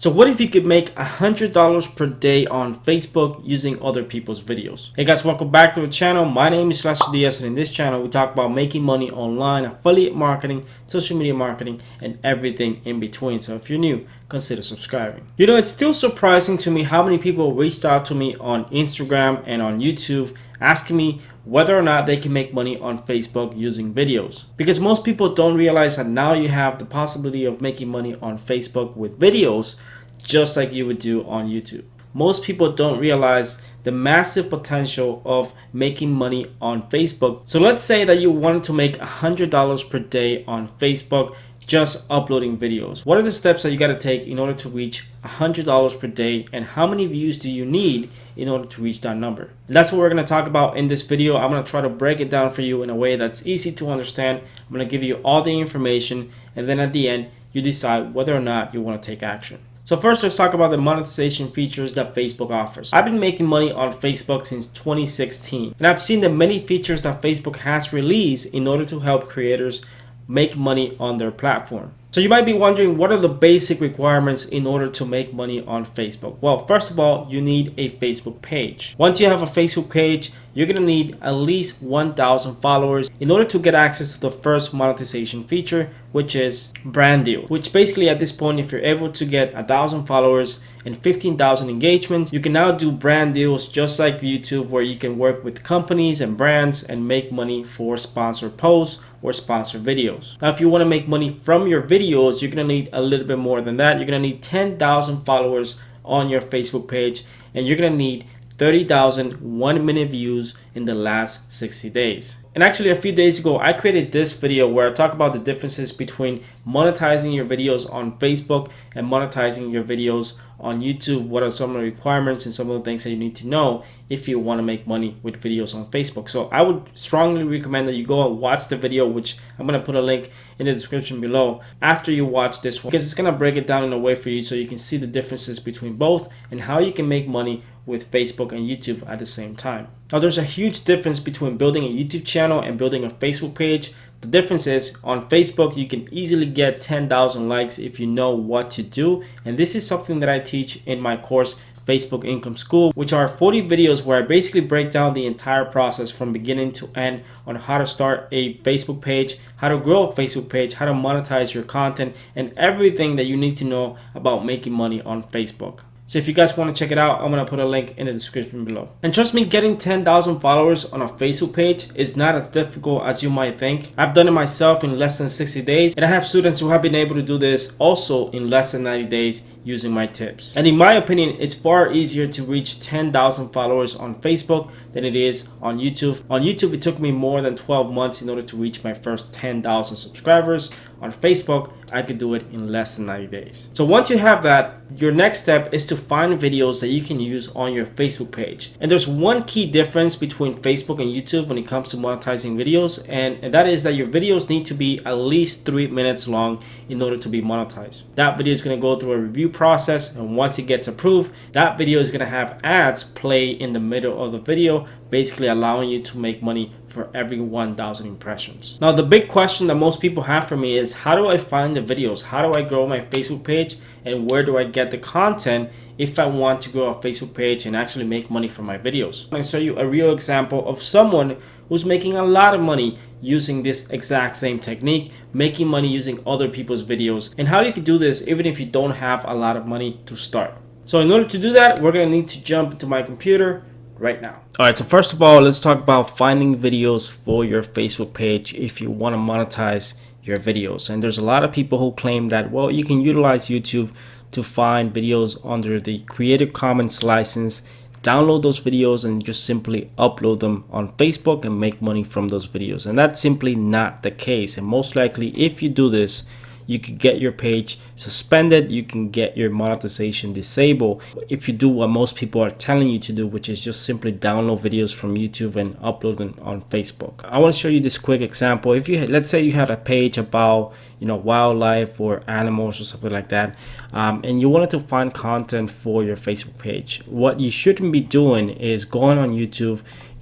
So what if you could make $100 per day on Facebook using other people's videos? Hey guys, welcome back to the channel. My name is Lester Diaz, and in this channel we talk about making money online, affiliate marketing, social media marketing, and everything in between. So if you're new, consider subscribing. You know, it's still surprising to me how many people reached out to me on Instagram and on YouTube asking me whether or not they can make money on Facebook using videos. Because most people don't realize that now you have the possibility of making money on Facebook with videos just like you would do on YouTube. Most people don't realize the massive potential of making money on Facebook. So let's say that you wanted to make $100 per day on Facebook just uploading videos. What are the steps that you got to take in order to reach $100 per day, and how many views do you need in order to reach that number? And that's what we're going to talk about in this video. I'm going to try to break it down for you in a way that's easy to understand. I'm going to give you all the information, and then at the end you decide whether or not you want to take action. So first, let's talk about the monetization features that Facebook offers. I've been making money on Facebook since 2016, and I've seen the many features that Facebook has released in order to help creators make money on their platform. So you might be wondering, what are the basic requirements in order to make money on Facebook? Well, first of all, you need a Facebook page. Once you have a Facebook page, you're gonna need at least 1,000 followers in order to get access to the first monetization feature, which is brand deal. Which basically at this point, if you're able to get 1,000 followers and 15,000 engagements, you can now do brand deals just like YouTube, where you can work with companies and brands and make money for sponsored posts or sponsored videos. Now, if you want to make money from your videos, you're gonna need a little bit more than that. You're gonna need 10,000 followers on your Facebook page, and you're gonna need 30,000 1-minute views in the last 60 days. And actually, a few days ago, I created this video where I talk about the differences between monetizing your videos on Facebook and monetizing your videos on YouTube. What are some of the requirements and some of the things that you need to know if you want to make money with videos on Facebook? So I would strongly recommend that you go and watch the video, which I'm going to put a link in the description below after you watch this one, because it's going to break it down in a way for you so you can see the differences between both and how you can make money with Facebook and YouTube at the same time. Now, there's a huge difference between building a YouTube channel and building a Facebook page. The difference is, on Facebook, you can easily get 10,000 likes if you know what to do. And this is something that I teach in my course, Facebook Income School, which are 40 videos where I basically break down the entire process from beginning to end on how to start a Facebook page, how to grow a Facebook page, how to monetize your content, and everything that you need to know about making money on Facebook. So if you guys want to check it out, I'm going to put a link in the description below. And trust me, getting 10,000 followers on a Facebook page is not as difficult as you might think. I've done it myself in less than 60 days, and I have students who have been able to do this also in less than 90 days using my tips. And in my opinion, it's far easier to reach 10,000 followers on Facebook than it is on YouTube. On YouTube, it took me more than 12 months in order to reach my first 10,000 subscribers. On Facebook, I could do it in less than 90 days. So once you have that, your next step is to find videos that you can use on your Facebook page. And there's one key difference between Facebook and YouTube when it comes to monetizing videos, and that is that your videos need to be at least 3 minutes long in order to be monetized. That video is going to go through a review process, and once it gets approved, that video is going to have ads play in the middle of the video, basically allowing you to make money for every 1,000 impressions. Now, the big question that most people have for me is, how do I find the videos? How do I grow my Facebook page? And where do I get the content if I want to grow a Facebook page and actually make money from my videos? I'm going to show you a real example of someone who's making a lot of money using this exact same technique, making money using other people's videos, and how you can do this even if you don't have a lot of money to start. So in order to do that, we're going to need to jump into my computer right now. Alright, so first of all, let's talk about finding videos for your Facebook page if you want to monetize your videos. And there's a lot of people who claim that, well, you can utilize YouTube to find videos under the Creative Commons license, download those videos and just simply upload them on Facebook and make money from those videos. And that's simply not the case. And most likely, if you do this, you could get your page suspended, you can get your monetization disabled if you do what most people are telling you to do, which is just simply download videos from YouTube and upload them on Facebook. I want to show you this quick example. If you, let's say you had a page about, wildlife or animals or something like that, and you wanted to find content for your Facebook page, what you shouldn't be doing is going on YouTube,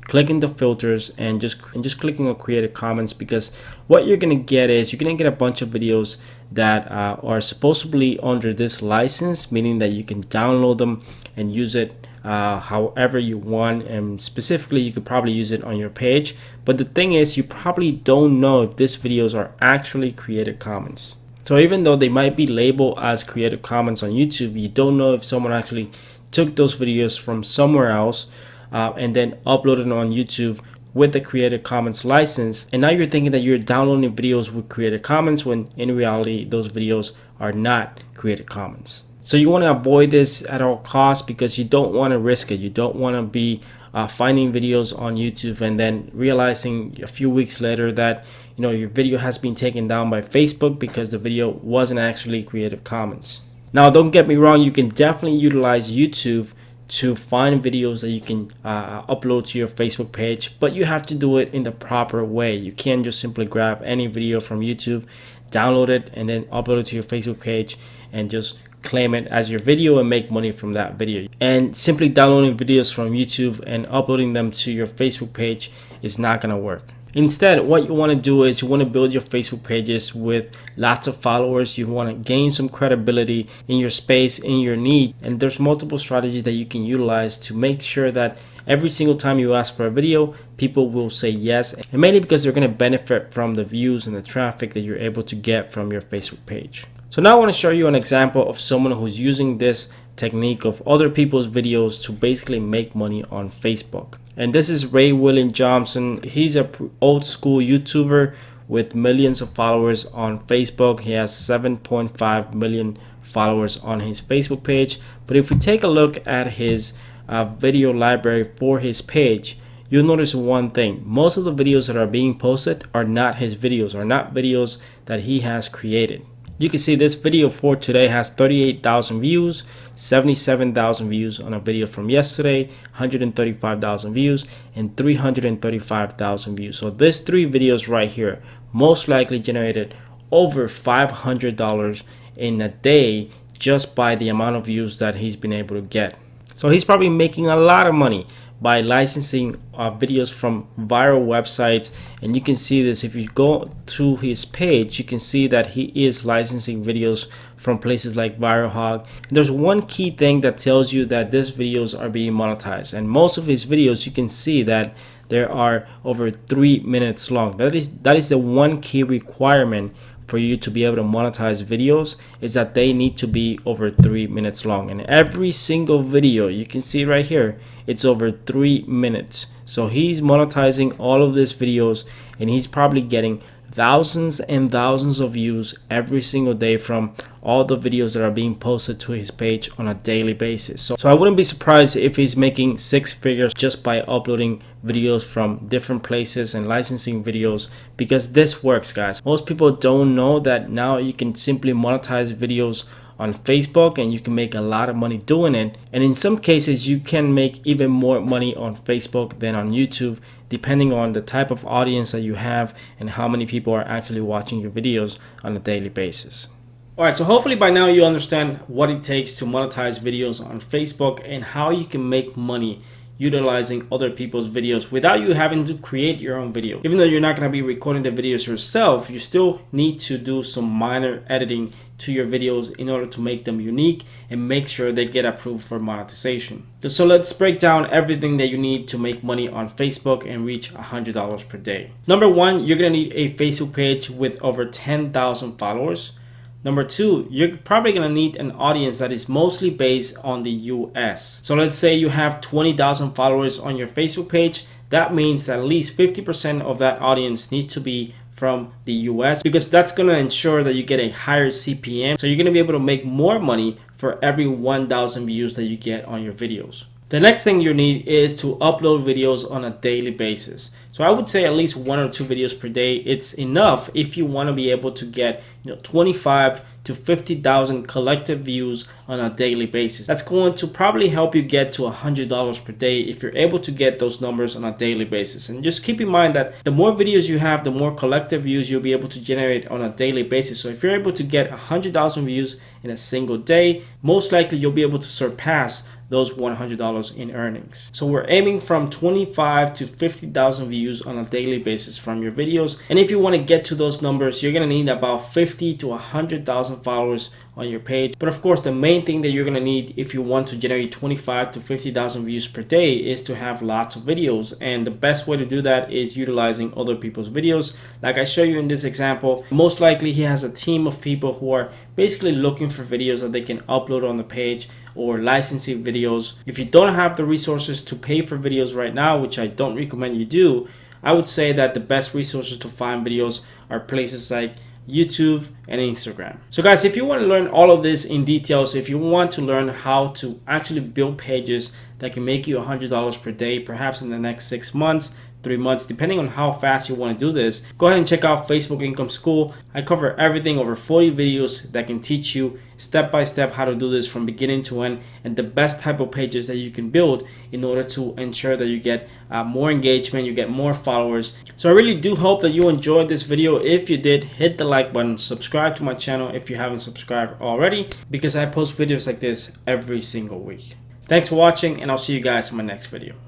clicking the filters and just clicking on creative comments, because what you're gonna get is you're gonna get a bunch of videos that are supposedly under this license, meaning that you can download them and use it however you want, and specifically you could probably use it on your page. But the thing is, you probably don't know if these videos are actually Creative Commons. So even though they might be labeled as Creative Commons on YouTube, you don't know if someone actually took those videos from somewhere else and then uploaded them on YouTube with the Creative Commons license. And now you're thinking that you're downloading videos with Creative Commons, when in reality those videos are not Creative Commons. So you want to avoid this at all costs, because you don't want to risk it. You don't want to be finding videos on YouTube and then realizing a few weeks later that your video has been taken down by Facebook because the video wasn't actually Creative Commons. Now, don't get me wrong, you can definitely utilize YouTube to find videos that you can upload to your Facebook page, but you have to do it in the proper way. You can't just simply grab any video from YouTube, download it, and then upload it to your Facebook page and just claim it as your video and make money from that video. And simply downloading videos from YouTube and uploading them to your Facebook page is not gonna work. Instead, what you want to do is you want to build your Facebook pages with lots of followers. You want to gain some credibility in your space, in your niche, and there's multiple strategies that you can utilize to make sure that every single time you ask for a video, people will say yes, and mainly because they're going to benefit from the views and the traffic that you're able to get from your Facebook page. So now I want to show you an example of someone who's using this technique of other people's videos to basically make money on Facebook. And this is Ray William Johnson. He's a old school YouTuber with millions of followers on Facebook. He has 7.5 million followers on his Facebook page. But if we take a look at his video library for his page, you'll notice one thing. Most of the videos that are being posted are not his videos, are not videos that he has created. You can see this video for today has 38,000 views, 77,000 views on a video from yesterday, 135,000 views, and 335,000 views. So these three videos right here most likely generated over $500 in a day just by the amount of views that he's been able to get. So he's probably making a lot of money by licensing videos from viral websites. And you can see this if you go to his page. You can see that he is licensing videos from places like ViralHog. There's one key thing that tells you that these videos are being monetized, and most of his videos you can see that there are over 3 minutes long. That is the one key requirement for you to be able to monetize videos, is that they need to be over 3 minutes long. And every single video you can see right here, it's over 3 minutes. So he's monetizing all of these videos, and he's probably getting thousands and thousands of views every single day from all the videos that are being posted to his page on a daily basis. So I wouldn't be surprised if he's making 6 figures just by uploading videos from different places and licensing videos, because this works, guys. Most people don't know that now you can simply monetize videos on Facebook, and you can make a lot of money doing it. And in some cases you can make even more money on Facebook than on YouTube, depending on the type of audience that you have and how many people are actually watching your videos on a daily basis. Alright, so hopefully by now you understand what it takes to monetize videos on Facebook and how you can make money utilizing other people's videos without you having to create your own video. Even though you're not going to be recording the videos yourself, you still need to do some minor editing to your videos in order to make them unique and make sure they get approved for monetization. So let's break down everything that you need to make money on Facebook and reach $100 per day. Number one, you're going to need a Facebook page with over 10,000 followers. Number two, you're probably going to need an audience that is mostly based on the US. So let's say you have 20,000 followers on your Facebook page. That means that at least 50% of that audience needs to be from the US, because that's going to ensure that you get a higher CPM. So you're going to be able to make more money for every 1,000 views that you get on your videos. The next thing you need is to upload videos on a daily basis. So I would say at least 1 or 2 videos per day. It's enough if you want to be able to get 25 to 50,000 collective views on a daily basis. That's going to probably help you get to $100 per day if you're able to get those numbers on a daily basis. And just keep in mind that the more videos you have, the more collective views you'll be able to generate on a daily basis. So if you're able to get 100,000 views in a single day, most likely you'll be able to surpass those $100 in earnings. So we're aiming from 25 to 50,000 views on a daily basis from your videos. And if you want to get to those numbers, you're going to need about 50 to 100,000 followers on your page. But of course, the main thing that you're going to need if you want to generate 25 to 50,000 views per day is to have lots of videos. And the best way to do that is utilizing other people's videos. Like I show you in this example, most likely he has a team of people who are basically looking for videos that they can upload on the page or licensing videos. If you don't have the resources to pay for videos right now, which I don't recommend you do, I would say that the best resources to find videos are places like YouTube and Instagram. So guys, if you want to learn all of this in details, if you want to learn how to actually build pages that can make you $100 per day, perhaps in the next 6 months, 3 months, depending on how fast you want to do this, go ahead and check out Facebook Income School. I cover everything, over 40 videos that can teach you step by step how to do this from beginning to end, and the best type of pages that you can build in order to ensure that you get more engagement, you get more followers. So I really do hope that you enjoyed this video. If you did, hit the like button, subscribe to my channel if you haven't subscribed already, because I post videos like this every single week. Thanks for watching, and I'll see you guys in my next video.